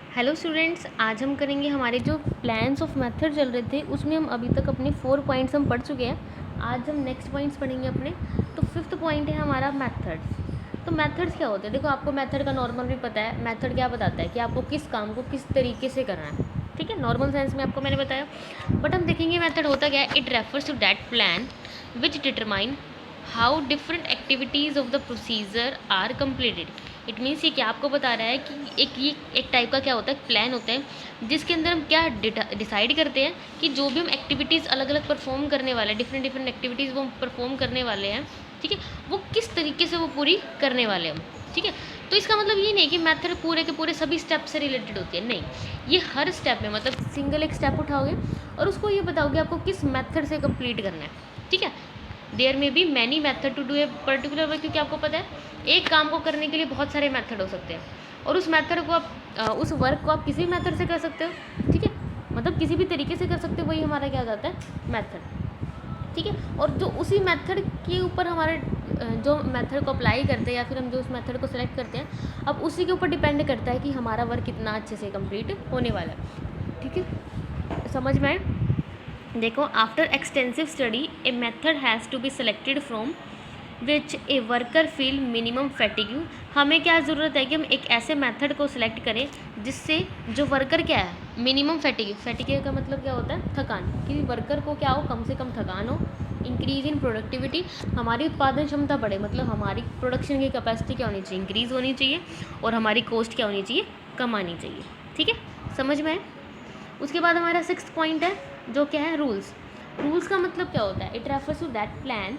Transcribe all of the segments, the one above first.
Hello students, आज हम करेंगे हमारे जो प्लान्स ऑफ मेथड चल रहे थे उसमें हम अभी तक अपने 4 पॉइंट्स हम पढ़ चुके हैं। आज हम नेक्स्ट पॉइंट्स पढ़ेंगे अपने। तो 5th पॉइंट है हमारा मेथड्स। तो मेथड्स क्या होते हैं? देखो, आपको मेथड का नॉर्मल भी पता है। मेथड क्या बताता है कि आपको किस काम को किस तरीके से करना है, ठीक है। नॉर्मल सेंस में आपको मैंने बताया, बट हम देखेंगे मेथड होता क्या है। It refers to that plan which determine how different activities of the procedure are completed. It means ये क्या आपको बता रहा है कि एक टाइप का क्या होता है, प्लान होता है जिसके अंदर हम क्या डिसाइड करते हैं कि जो भी हम एक्टिविटीज़ अलग अलग परफॉर्म करने वाले हैं, डिफरेंट डिफरेंट एक्टिविटीज़ वो हम परफॉर्म करने वाले हैं, ठीक है, वो किस तरीके से वो पूरी करने वाले हैं हम, ठीक है। तो इसका मतलब ये नहीं कि मेथड पूरे के पूरे सभी स्टेप से रिलेटेड होती है, नहीं। ये हर स्टेप में, मतलब सिंगल एक स्टेप उठाओगे और उसको ये बताओगे आपको किस मेथड से कंप्लीट करना है, ठीक है। There may be many method to do a particular work, क्योंकि आपको पता है एक काम को करने के लिए बहुत सारे मेथड हो सकते हैं और उस मेथड को आप उस वर्क को आप किसी भी मेथड से कर सकते हो, ठीक है। मतलब किसी भी तरीके से कर सकते हो, वही हमारा क्या जाता है, मेथड, ठीक है। और जो उसी मेथड के ऊपर हमारे जो मेथड को अप्लाई करते हैं या फिर हम जो उस मेथड को सेलेक्ट करते हैं, अब उसी के ऊपर डिपेंड करता है कि हमारा वर्क कितना अच्छे से कंप्लीट होने वाला है, ठीक है। समझ में आए? देखो, after extensive study a method has to be selected from which a worker feel minimum fatigue. हमें क्या ज़रूरत है कि हम एक ऐसे मेथड को सिलेक्ट करें जिससे जो वर्कर क्या है, मिनिमम फैटिग्यू। फैटिग्यू का मतलब क्या होता है, थकान, कि वर्कर को क्या हो, कम से कम थकान हो। इंक्रीज इन प्रोडक्टिविटी, हमारी उत्पादन क्षमता बढ़े, मतलब हमारी प्रोडक्शन की कैपेसिटी क्या होनी चाहिए, इंक्रीज़ होनी चाहिए, और हमारी कॉस्ट क्या होनी चाहिए, कम आनी चाहिए, ठीक है। समझ में आए? उसके बाद हमारा 6th पॉइंट है जो क्या है, रूल्स। रूल्स का मतलब क्या होता है? It refers to that plan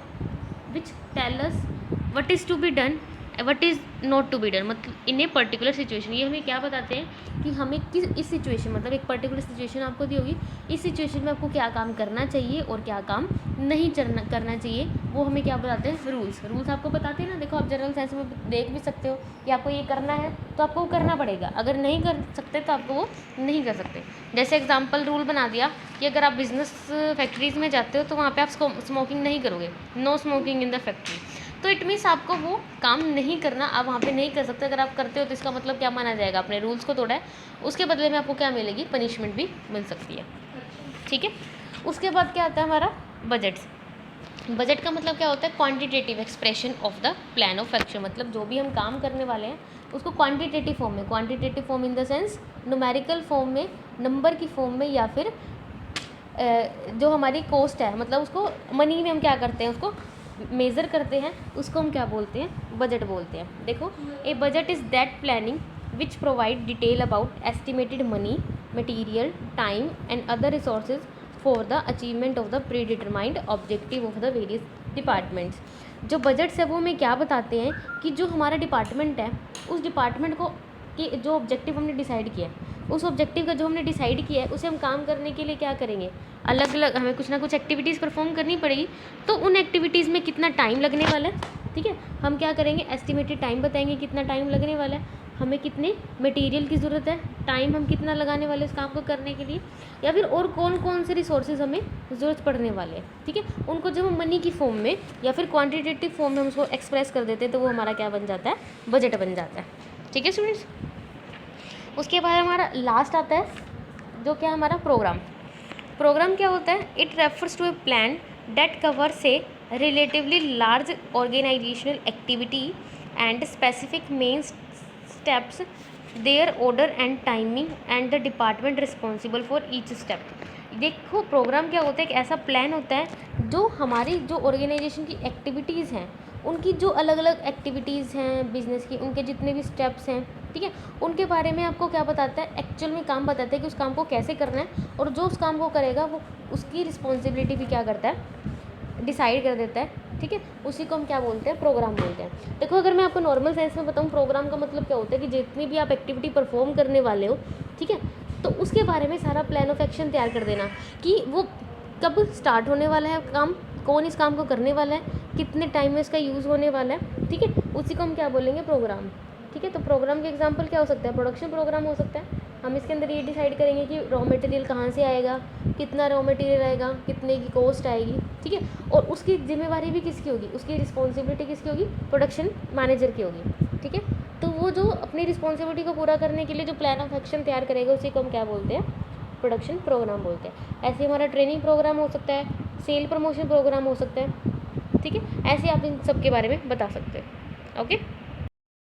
which tell us what is to be done, what is not to be done, मतलब इन ए पर्टिकुलर सिचुएशन। ये हमें क्या बताते हैं कि हमें किस इस सिचुएशन, मतलब एक पर्टिकुलर सिचुएशन आपको दी होगी, इस सिचुएशन में आपको क्या काम करना चाहिए और क्या काम नहीं करना चाहिए, वो हमें क्या बताते हैं, रूल्स। रूल्स आपको बताते हैं ना। देखो, आप जनरल साइंस में देख भी सकते हो कि आपको ये करना है तो आपको वो करना पड़ेगा, अगर नहीं कर सकते तो आपको वो नहीं कर सकते। जैसे एग्जाम्पल रूल बना दिया कि अगर आप बिजनेस फैक्ट्रीज़ में जाते हो तो वहाँ पे आप स्मोकिंग नहीं करोगे, no smoking in the factory. तो इट मीन्स आपको वो काम नहीं करना, आप वहाँ पे नहीं कर सकते। अगर आप करते हो तो इसका मतलब क्या माना जाएगा, अपने रूल्स को तोड़ा है, उसके बदले में आपको क्या मिलेगी, पनिशमेंट भी मिल सकती है, ठीक है। उसके बाद क्या आता है हमारा बजट्स। बजट का मतलब क्या होता है, quantitative expression of the plan of action, मतलब जो भी हम काम करने वाले हैं उसको क्वांटिटेटिव फॉर्म में, quantitative form in the sense numerical form में, नंबर की फॉर्म में, या फिर जो हमारी कॉस्ट है, मतलब उसको मनी में हम क्या करते हैं, उसको मेज़र करते हैं, उसको हम क्या बोलते हैं, बजट बोलते हैं। देखो, a budget is that planning which provide detail about estimated money, material, time and other resources for the achievement of the predetermined objective of the various departments. जो बजट्स है वो हमें क्या बताते हैं कि जो हमारा डिपार्टमेंट है, उस डिपार्टमेंट को कि जो ऑब्जेक्टिव हमने डिसाइड किया है, उस ऑब्जेक्टिव का जो हमने डिसाइड किया है उसे हम काम करने के लिए क्या करेंगे, अलग अलग हमें कुछ ना कुछ एक्टिविटीज़ परफॉर्म करनी पड़ेगी। तो उन एक्टिविटीज़ में कितना टाइम लगने वाला है, ठीक है, हम क्या करेंगे, एस्टिमेटेड टाइम बताएंगे कितना टाइम लगने वाला है, हमें कितने मटेरियल की ज़रूरत है, टाइम हम कितना लगाने वाले इस काम को करने के लिए, या फिर और कौन कौन से रिसोर्सेज हमें ज़रूरत पड़ने वाले हैं, ठीक है। उनको जब हम मनी की फॉर्म में या फिर क्वान्टिटेटिव फॉर्म में हम उसको एक्सप्रेस कर देते हैं तो वो हमारा क्या बन जाता है, बजट बन जाता है, ठीक है स्टूडेंट्स। उसके बाद हमारा लास्ट आता है जो क्या हमारा प्रोग्राम। प्रोग्राम क्या होता है, it refers to a plan that covers a relatively large organisational activity and specific main steps, their order and timing and the department responsible for each step. देखो, प्रोग्राम क्या होता है, एक ऐसा प्लान होता है जो हमारी जो ऑर्गेनाइजेशन की एक्टिविटीज़ हैं, उनकी जो अलग अलग एक्टिविटीज़ हैं बिजनेस की, उनके जितने भी स्टेप्स हैं, ठीक है, उनके बारे में आपको क्या बताता है, एक्चुअल में काम बताता है कि उस काम को कैसे करना है, और जो उस काम को करेगा वो उसकी रिस्पॉन्सिबिलिटी भी क्या करता है, डिसाइड कर देता है, ठीक है। उसी को हम क्या बोलते हैं, प्रोग्राम बोलते हैं। देखो, अगर मैं आपको नॉर्मल सेंस में बताऊँ, प्रोग्राम का मतलब क्या होता है कि जितनी भी आप एक्टिविटी परफॉर्म करने वाले हो, ठीक है, तो उसके बारे में सारा प्लान ऑफ एक्शन तैयार कर देना कि वो कब स्टार्ट होने वाला है काम, कौन इस काम को करने वाला है, कितने टाइम में इसका यूज़ होने वाला है, ठीक है, उसी को हम क्या बोलेंगे, प्रोग्राम, ठीक है। तो प्रोग्राम के एग्जांपल क्या हो सकता है, प्रोडक्शन प्रोग्राम हो सकता है। हम इसके अंदर ये डिसाइड करेंगे कि रॉ मटेरियल कहाँ से आएगा, कितना रॉ मटेरियल आएगा, कितने की कॉस्ट आएगी, ठीक है, और उसकी जिम्मेवारी भी किसकी होगी, उसकी रिस्पॉन्सिबिलिटी किसकी होगी, प्रोडक्शन मैनेजर की होगी, ठीक है। तो वो जो अपनी रिस्पॉन्सिबिलिटी को पूरा करने के लिए जो प्लान ऑफ एक्शन तैयार करेगा उसी को हम क्या बोलते हैं, प्रोडक्शन प्रोग्राम बोलते हैं। ऐसे हमारा ट्रेनिंग प्रोग्राम हो सकता है, सेल प्रमोशन प्रोग्राम हो सकता है, ठीक है। ऐसे आप इन सब के बारे में बता सकते हैं। ओके।